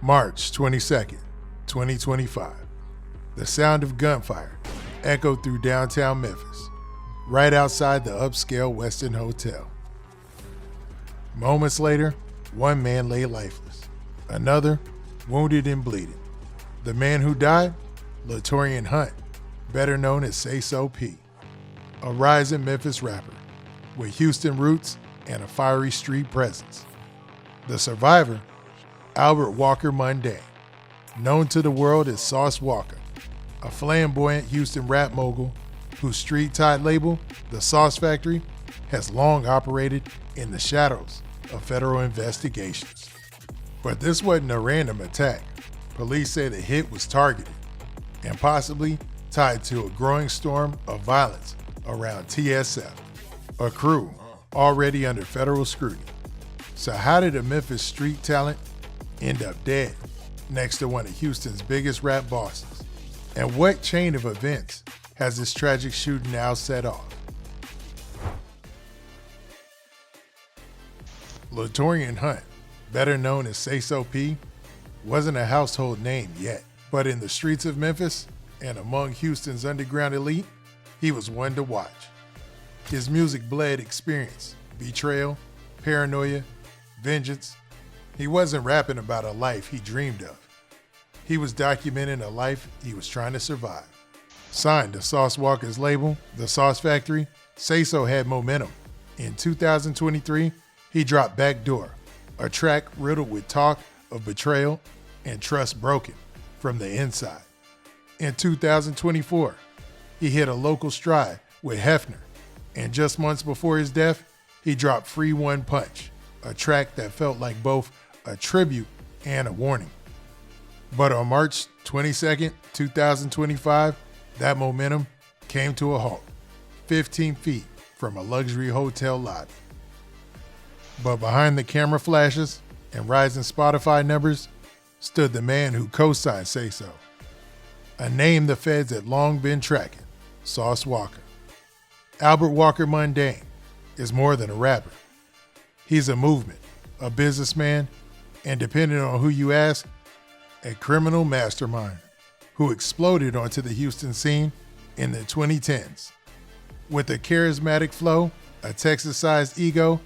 March 22nd, 2025. The sound of gunfire echoed through downtown Memphis, right outside the upscale Westin Hotel. Moments later, one man lay lifeless, another wounded and bleeding. The man who died? Latorian Hunt, better known as Sayso P, a rising Memphis rapper with Houston roots and a fiery street presence. The survivor? Albert Walker Mundane, known to the world as Sauce Walka, a flamboyant Houston rap mogul whose street-tied label, The Sauce Factory, has long operated in the shadows of federal investigations. But this wasn't a random attack. Police say the hit was targeted and possibly tied to a growing storm of violence around TSF, a crew already under federal scrutiny. So how did a Memphis street talent end up dead next to one of Houston's biggest rap bosses? And what chain of events has this tragic shooting now set off? Latorian Hunt, better known as Sayso P, wasn't a household name yet, but in the streets of Memphis and among Houston's underground elite, he was one to watch. His music bled experience, betrayal, paranoia, vengeance. He wasn't rapping about a life he dreamed of. He was documenting a life he was trying to survive. Signed to Sauce Walka's label, The Sauce Factory, Sayso had momentum. In 2023, he dropped Backdoor, a track riddled with talk of betrayal and trust broken from the inside. In 2024, he hit a local stride with Hefner, and just months before his death, he dropped Free One Punch, a track that felt like both a tribute and a warning. But on March 22nd, 2025, that momentum came to a halt, 15 feet from a luxury hotel lobby. But behind the camera flashes and rising Spotify numbers stood the man who co-signed Sayso, a name the feds had long been tracking, Sauce Walka. Albert Walker Mundane is more than a rapper. He's a movement, a businessman, and depending on who you ask, a criminal mastermind who exploded onto the Houston scene in the 2010s. With a charismatic flow, a Texas-sized ego,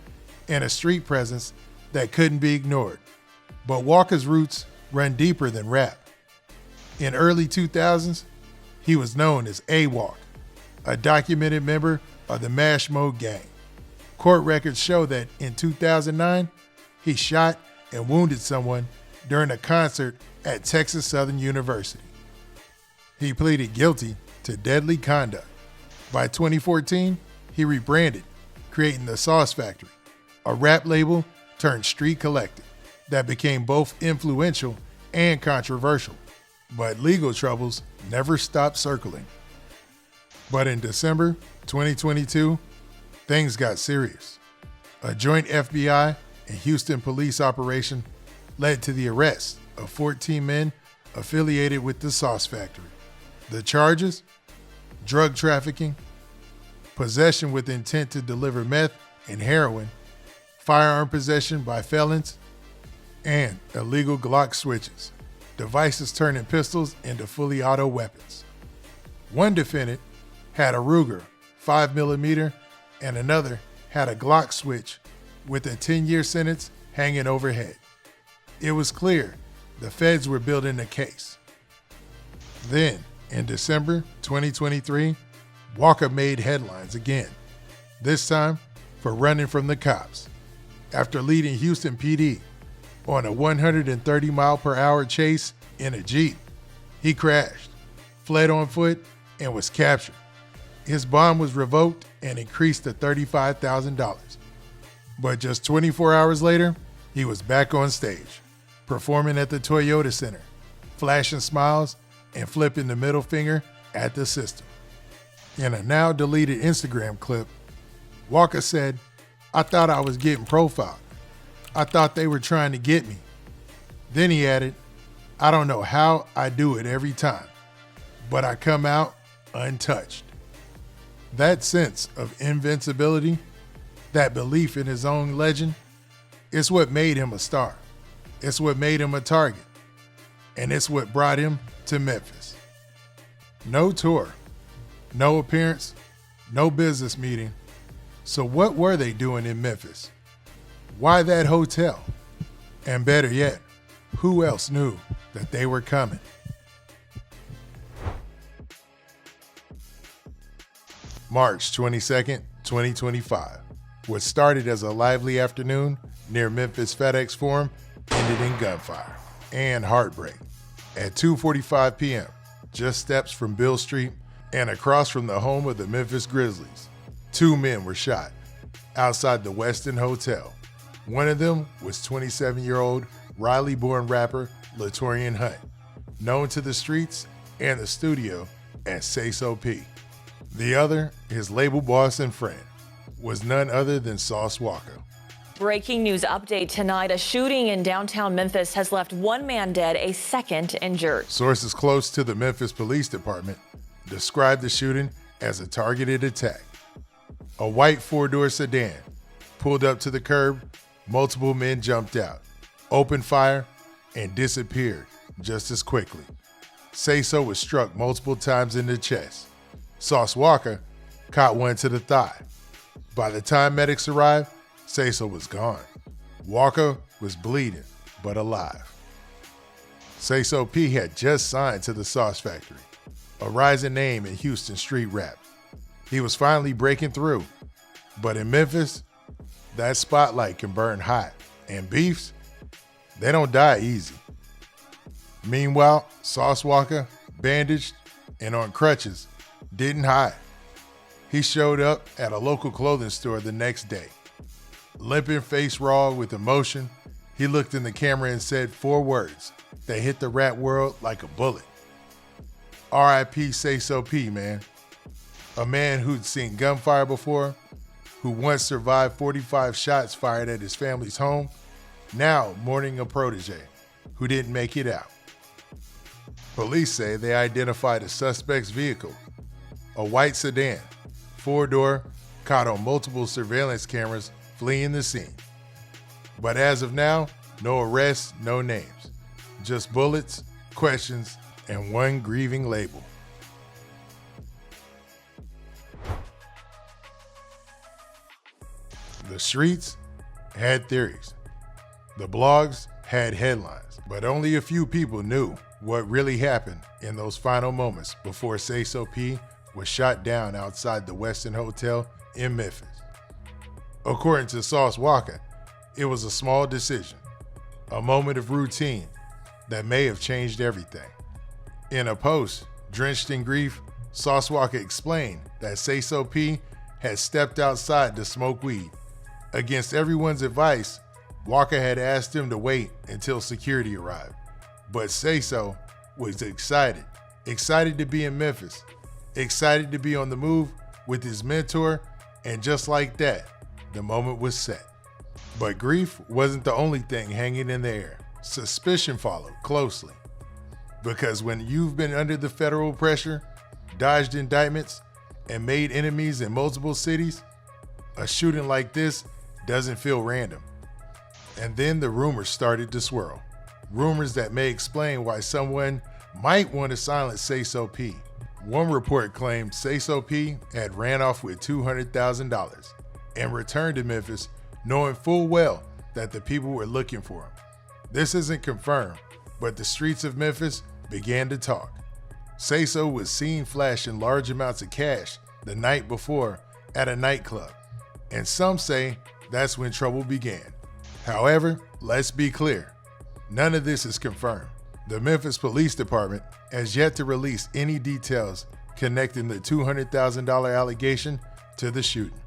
and a street presence that couldn't be ignored. But Walker's roots run deeper than rap. In early 2000s, he was known as A-Walk, a documented member of the Mash Mode gang. Court records show that in 2009, he shot and wounded someone during a concert at Texas Southern University. He pleaded guilty to deadly conduct. By 2014, he rebranded, creating the Sauce Factory, a rap label turned street collective that became both influential and controversial. But legal troubles never stopped circling. But in December 2022, things got serious. A joint FBI and Houston police operation led to the arrest of 14 men affiliated with the Sauce Factory. The charges? Drug trafficking, possession with intent to deliver meth and heroin, firearm possession by felons, and illegal Glock switches, devices turning pistols into fully auto weapons. One defendant had a Ruger 5mm and another had a Glock switch with a 10-year sentence hanging overhead. It was clear the feds were building a case. Then, in December 2023, Walka made headlines again, this time for running from the cops. After leading Houston PD on a 130-mile-per-hour chase in a Jeep, he crashed, fled on foot, and was captured. His bond was revoked and increased to $35,000. But just 24 hours later, he was back on stage, performing at the Toyota Center, flashing smiles and flipping the middle finger at the system. In a now-deleted Instagram clip, Walka said, "I thought I was getting profiled. I thought they were trying to get me." Then he added, "I don't know how I do it every time, but I come out untouched." That sense of invincibility, that belief in his own legend, it's what made him a star. It's what made him a target. and it's what brought him to Memphis. No tour, no appearance, no business meeting. So what were they doing in Memphis? Why that hotel? And better yet, who else knew that they were coming? March 22nd, 2025. What started as a lively afternoon near Memphis FedEx Forum ended in gunfire and heartbreak. At 2:45 p.m., just steps from Beale Street and across from the home of the Memphis Grizzlies, 2 men were shot outside the Westin Hotel. One of them was 27-year-old Raleigh-born rapper Latorian Hunt, known to the streets and the studio as Sayso P. The other, his label boss and friend, was none other than Sauce Walka. Breaking news update tonight. A shooting in downtown Memphis has left 1 man dead, a second injured. Sources close to the Memphis Police Department described the shooting as a targeted attack. A white 4-door sedan pulled up to the curb, multiple men jumped out, opened fire, and disappeared just as quickly. Sayso was struck multiple times in the chest. Sauce Walka caught one to the thigh. By the time medics arrived, Sayso was gone. Walka was bleeding, but alive. Sayso P had just signed to the Sauce Factory, a rising name in Houston street rap. He was finally breaking through, but in Memphis, that spotlight can burn hot, and beefs, they don't die easy. Meanwhile, Sauce Walka, bandaged and on crutches, didn't hide. He showed up at a local clothing store the next day. Limping, face raw with emotion, he looked in the camera and said 4 words that hit the rap world like a bullet. R.I.P. Sayso P, man. A man who'd seen gunfire before, who once survived 45 shots fired at his family's home, now mourning a protege who didn't make it out. Police say they identified a suspect's vehicle, a white sedan, 4-door, caught on multiple surveillance cameras fleeing the scene. But as of now, no arrests, no names, just bullets, questions, and one grieving label. The streets had theories. The blogs had headlines, but only a few people knew what really happened in those final moments before Sayso P was shot down outside the Westin Hotel in Memphis. According to Sauce Walka, it was a small decision, a moment of routine that may have changed everything. In a post, drenched in grief, Sauce Walka explained that Sayso P had stepped outside to smoke weed. Against everyone's advice, Walka had asked him to wait until security arrived. But Sayso was excited to be in Memphis, excited to be on the move with his mentor, and just like that, the moment was set. But grief wasn't the only thing hanging in the air. Suspicion followed closely. Because when you've been under the federal pressure, dodged indictments, and made enemies in multiple cities, a shooting like this doesn't feel random. And then the rumors started to swirl. Rumors that may explain why someone might want to silence Sayso P. One report claimed Sayso P had ran off with $200,000 and returned to Memphis knowing full well that the people were looking for him. This isn't confirmed, but the streets of Memphis began to talk. Sayso was seen flashing large amounts of cash the night before at a nightclub, and some say that's when trouble began. However, let's be clear, none of this is confirmed. The Memphis Police Department has yet to release any details connecting the $200,000 allegation to the shooting.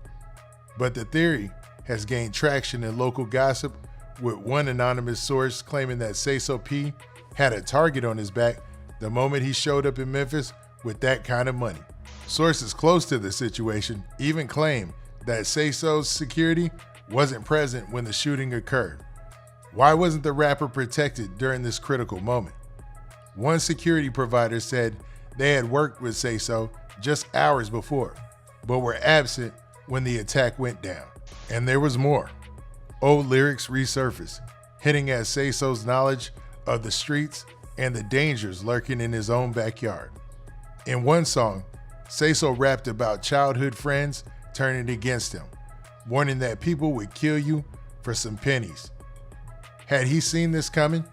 But the theory has gained traction in local gossip, with one anonymous source claiming that Sayso P had a target on his back the moment he showed up in Memphis with that kind of money. Sources close to the situation even claim that Sayso's security wasn't present when the shooting occurred. Why wasn't the rapper protected during this critical moment? One security provider said they had worked with Sayso just hours before, but were absent when the attack went down. And there was more. Old lyrics resurfaced, hinting at Sayso's knowledge of the streets and the dangers lurking in his own backyard. In one song, Sayso rapped about childhood friends turning against him, warning that people would kill you for some pennies. Had he seen this coming?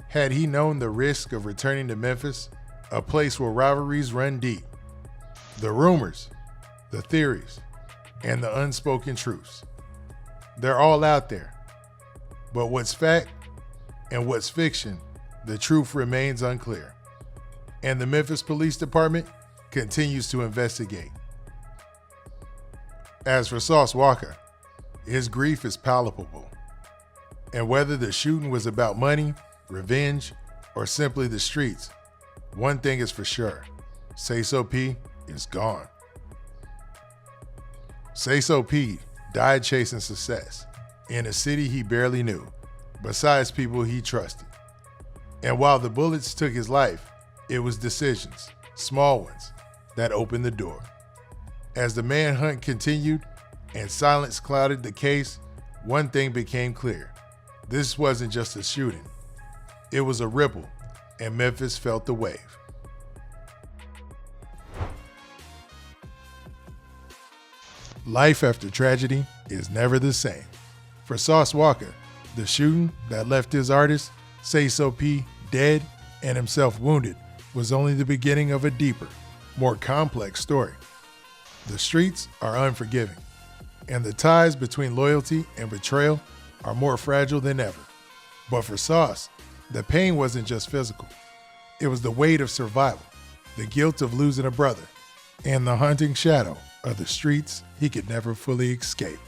Had he known the risk of returning to Memphis, a place where rivalries run deep? The rumors, the theories, and the unspoken truths. They're all out there. But what's fact and what's fiction, the truth remains unclear. And the Memphis Police Department continues to investigate. As for Sauce Walka, his grief is palpable. And whether the shooting was about money, revenge, or simply the streets, one thing is for sure: Sayso P is gone. Sayso P died chasing success in a city he barely knew, besides people he trusted. And while the bullets took his life, it was decisions, small ones, that opened the door. As the manhunt continued and silence clouded the case, one thing became clear: this wasn't just a shooting. It was a ripple, and Memphis felt the wave. Life after tragedy is never the same. For Sauce Walka, the shooting that left his artist, Sayso P, dead and himself wounded was only the beginning of a deeper, more complex story. The streets are unforgiving, and the ties between loyalty and betrayal are more fragile than ever. But for Sauce, the pain wasn't just physical. It was the weight of survival, the guilt of losing a brother, and the haunting shadow of the streets he could never fully escape.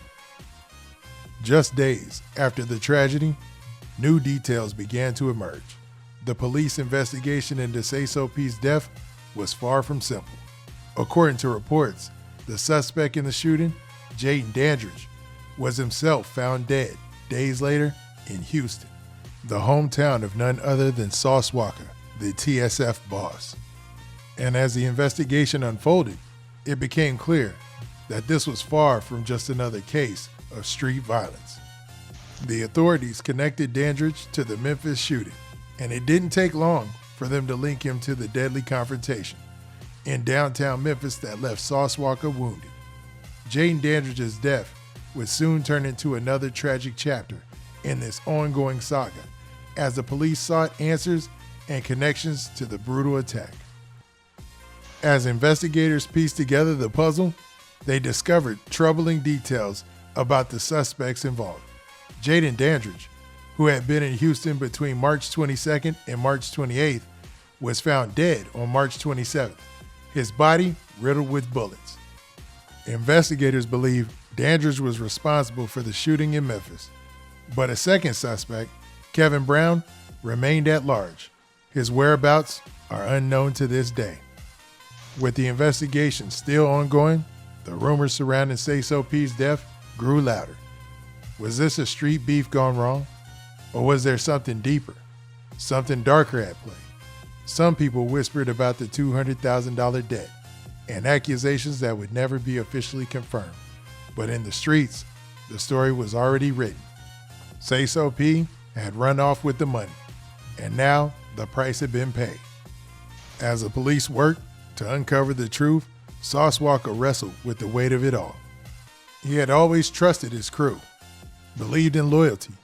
Just days after the tragedy, new details began to emerge. The police investigation into Sayso P's death was far from simple. According to reports, the suspect in the shooting, Jaden Dandridge, was himself found dead days later in Houston, the hometown of none other than Sauce Walka, the TSF boss. And as the investigation unfolded, it became clear that this was far from just another case of street violence. The authorities connected Dandridge to the Memphis shooting, and it didn't take long for them to link him to the deadly confrontation in downtown Memphis that left Sauce Walka wounded. Jaden Dandridge's death would soon turn into another tragic chapter in this ongoing saga as the police sought answers and connections to the brutal attack. As investigators pieced together the puzzle, they discovered troubling details about the suspects involved. Jaden Dandridge, who had been in Houston between March 22nd and March 28th, was found dead on March 27th, his body riddled with bullets. Investigators believe Dandridge was responsible for the shooting in Memphis, but a second suspect, Kevin Brown, remained at large. His whereabouts are unknown to this day. With the investigation still ongoing, the rumors surrounding Sayso P's death grew louder. Was this a street beef gone wrong? Or was there something deeper, something darker at play? Some people whispered about the $200,000 debt and accusations that would never be officially confirmed. But in the streets, the story was already written. Sayso P had run off with the money, and now the price had been paid. As the police worked to uncover the truth, Sauce Walka wrestled with the weight of it all. He had always trusted his crew, believed in loyalty,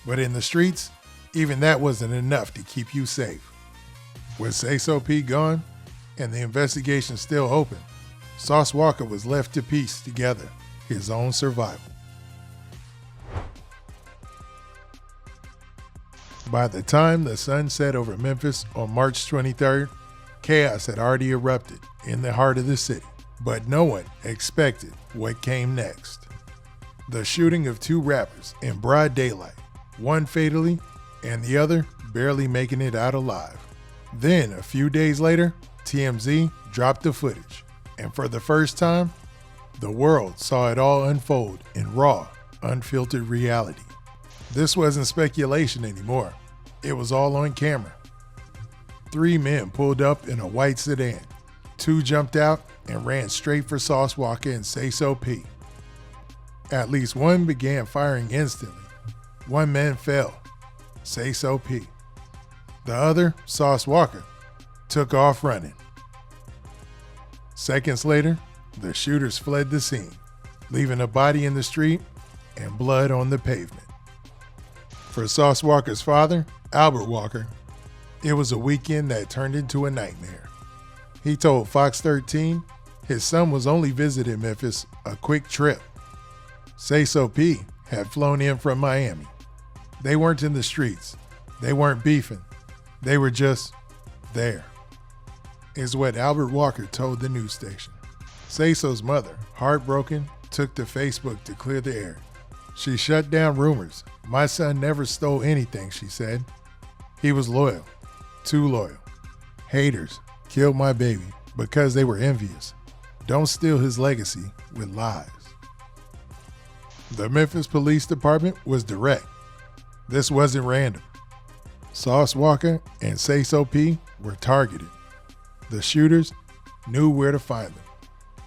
but in the streets, even that wasn't enough to keep you safe. With Sayso P gone and the investigation still open, Sauce Walka was left to piece together his own survival. By the time the sun set over Memphis on March 23rd, chaos had already erupted in the heart of the city, but no one expected what came next. The shooting of two rappers in broad daylight, one fatally and the other barely making it out alive. Then, a few days later, TMZ dropped the footage, and for the first time, the world saw it all unfold in raw, unfiltered reality. This wasn't speculation anymore. It was all on camera. 3 men pulled up in a white sedan. 2 jumped out and ran straight for Sauce Walka and Sayso P. At least one began firing instantly. 1 man fell, Sayso P. The other, Sauce Walka, took off running. Seconds later, the shooters fled the scene, leaving a body in the street and blood on the pavement. For Sauce Walka's father, Albert Walker, it was a weekend that turned into a nightmare. He told Fox 13 his son was only visiting Memphis a quick trip. Sayso P had flown in from Miami. They weren't in the streets. They weren't beefing. They were just there, is what Albert Walker told the news station. Sayso's mother, heartbroken, took to Facebook to clear the air. She shut down rumors. My son never stole anything, she said. He was loyal, too loyal. Haters killed my baby because they were envious. Don't steal his legacy with lies. The Memphis Police Department was direct. This wasn't random. Sauce Walka and Sayso P were targeted. The shooters knew where to find them,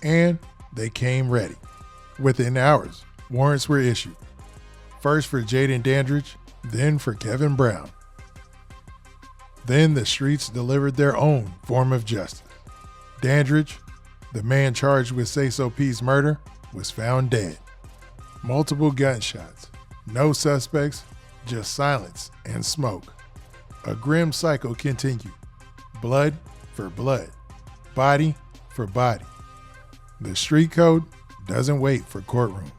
and they came ready. Within hours, warrants were issued. First for Jaden Dandridge, then for Kevin Brown. Then the streets delivered their own form of justice. Dandridge, the man charged with Sayso P's murder, was found dead. Multiple gunshots, no suspects, just silence and smoke. A grim cycle continued. Blood for blood, body for body. The street code doesn't wait for courtrooms.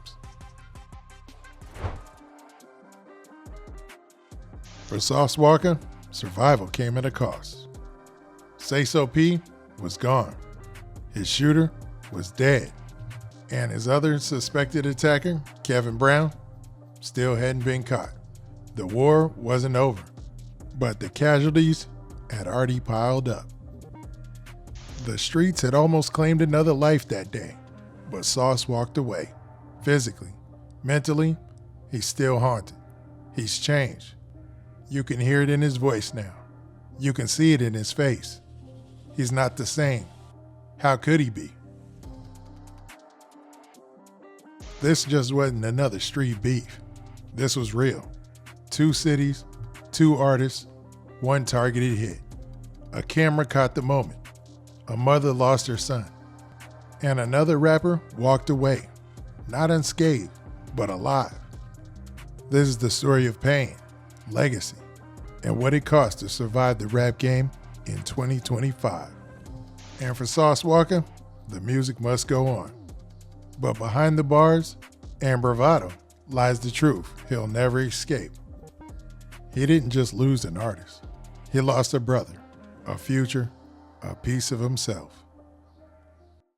For Sauce Walka, survival came at a cost. Sayso P was gone. His shooter was dead. And his other suspected attacker, Kevin Brown, still hadn't been caught. The war wasn't over, but the casualties had already piled up. The streets had almost claimed another life that day, but Sauce walked away. Physically, mentally, he's still haunted. He's changed. You can hear it in his voice now. You can see it in his face. He's not the same. How could he be? This just wasn't another street beef. This was real. 2 cities, 2 artists, 1 targeted hit. A camera caught the moment. A mother lost her son. And another rapper walked away, not unscathed, but alive. This is the story of pain, legacy, and what it cost to survive the rap game in 2025. And for Sauce Walka, the music must go on. But behind the bars and bravado lies the truth he'll never escape. He didn't just lose an artist. He lost a brother, a future, a piece of himself.